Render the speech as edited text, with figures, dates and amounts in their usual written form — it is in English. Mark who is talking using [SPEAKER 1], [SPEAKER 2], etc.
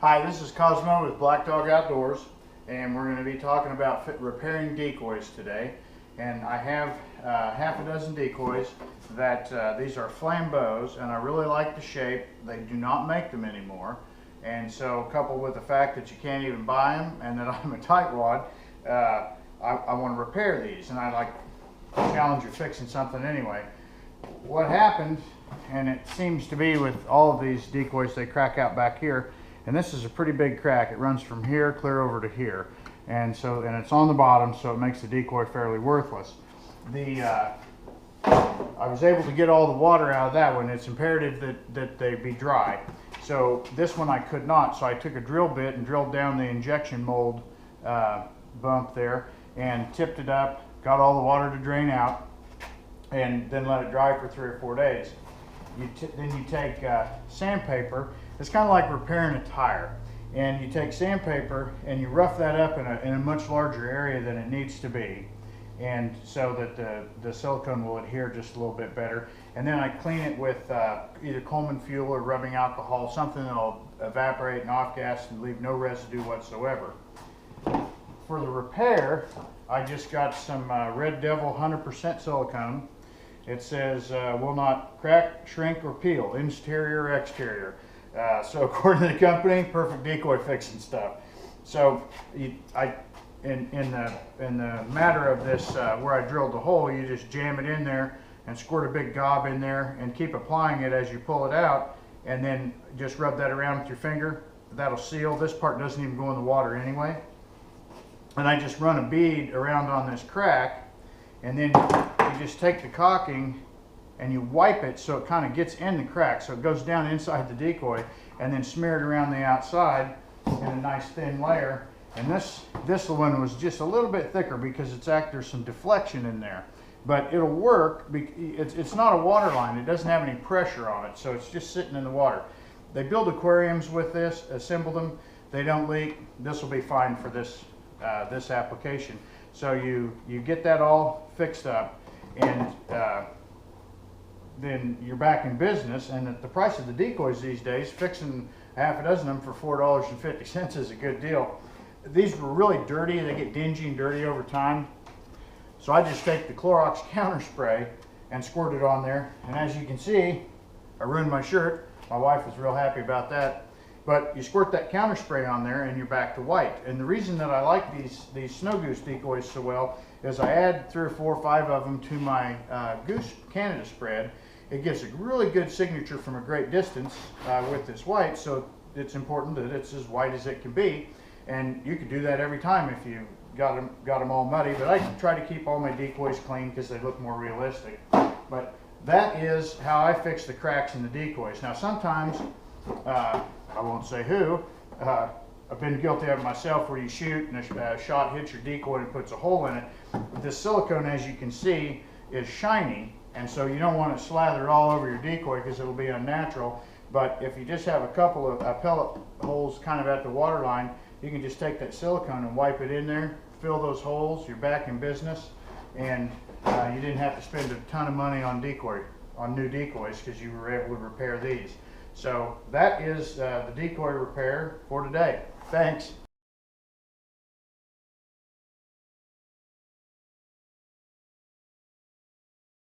[SPEAKER 1] Hi, this is Cosmo with Black Dog Outdoors, and we're going to be talking about repairing decoys today. And I have half a dozen decoys that these are flambeaus, and I really like the shape. They do not make them anymore, and so coupled with the fact that you can't even buy them and that I'm a tightwad, I want to repair these, and I like to challenge you fixing something anyway. What happened, and it seems to be with all of these decoys, they crack out back here. And this is a pretty big crack. It runs from here clear over to here, and it's on the bottom, so it makes the decoy fairly worthless. I was able to get all the water out of that one. It's imperative that they be dry. So this one I could not. So I took a drill bit and drilled down the injection mold bump there and tipped it up, got all the water to drain out, and then let it dry for 3 or 4 days. Then you take sandpaper. It's kind of like repairing a tire, and you take sandpaper and you rough that up in a much larger area than it needs to be, and so that the silicone will adhere just a little bit better. And then I clean it with either Coleman fuel or rubbing alcohol, something that'll evaporate and off gas and leave no residue whatsoever. For the repair, I just got some Red Devil 100% silicone. It says will not crack, shrink, or peel, interior or exterior. So according to the company, perfect decoy fixing stuff. So in the matter of this, where I drilled the hole, you just jam it in there and squirt a big gob in there and keep applying it as you pull it out, and then just rub that around with your finger. That'll seal. This part doesn't even go in the water anyway. And I just run a bead around on this crack, and then you just take the caulking and you wipe it so it kind of gets in the crack, so it goes down inside the decoy, and then smear it around the outside in a nice thin layer. And this one was just a little bit thicker because there's some deflection in there, but it'll work. It's not a water line. It doesn't have any pressure on it, so it's just sitting in the water. They build aquariums with this, assemble them. They don't leak. This will be fine for this application. So you get that all fixed up, and then you're back in business. And at the price of the decoys these days, fixing half a dozen of them for $4.50 is a good deal. These were really dirty. They get dingy and dirty over time. So I just take the Clorox counter spray and squirt it on there. And as you can see, I ruined my shirt. My wife was real happy about that. But you squirt that counter spray on there and you're back to white. And the reason that I like these snow goose decoys so well is I add 3 or 4 or 5 of them to my Goose Canada spread. It gives a really good signature from a great distance with this white, so it's important that it's as white as it can be. And you could do that every time if you got them all muddy, but I try to keep all my decoys clean because they look more realistic. But that is how I fix the cracks in the decoys. Now sometimes, I won't say who, I've been guilty of it myself, where you shoot and a shot hits your decoy and puts a hole in it. This silicone, as you can see, is shiny, and so you don't want to slather it all over your decoy because it'll be unnatural. But if you just have a couple of pellet holes kind of at the water line, you can just take that silicone and wipe it in there, fill those holes, you're back in business, and you didn't have to spend a ton of money on new decoys because you were able to repair these. So that is the decoy repair for today. Thanks.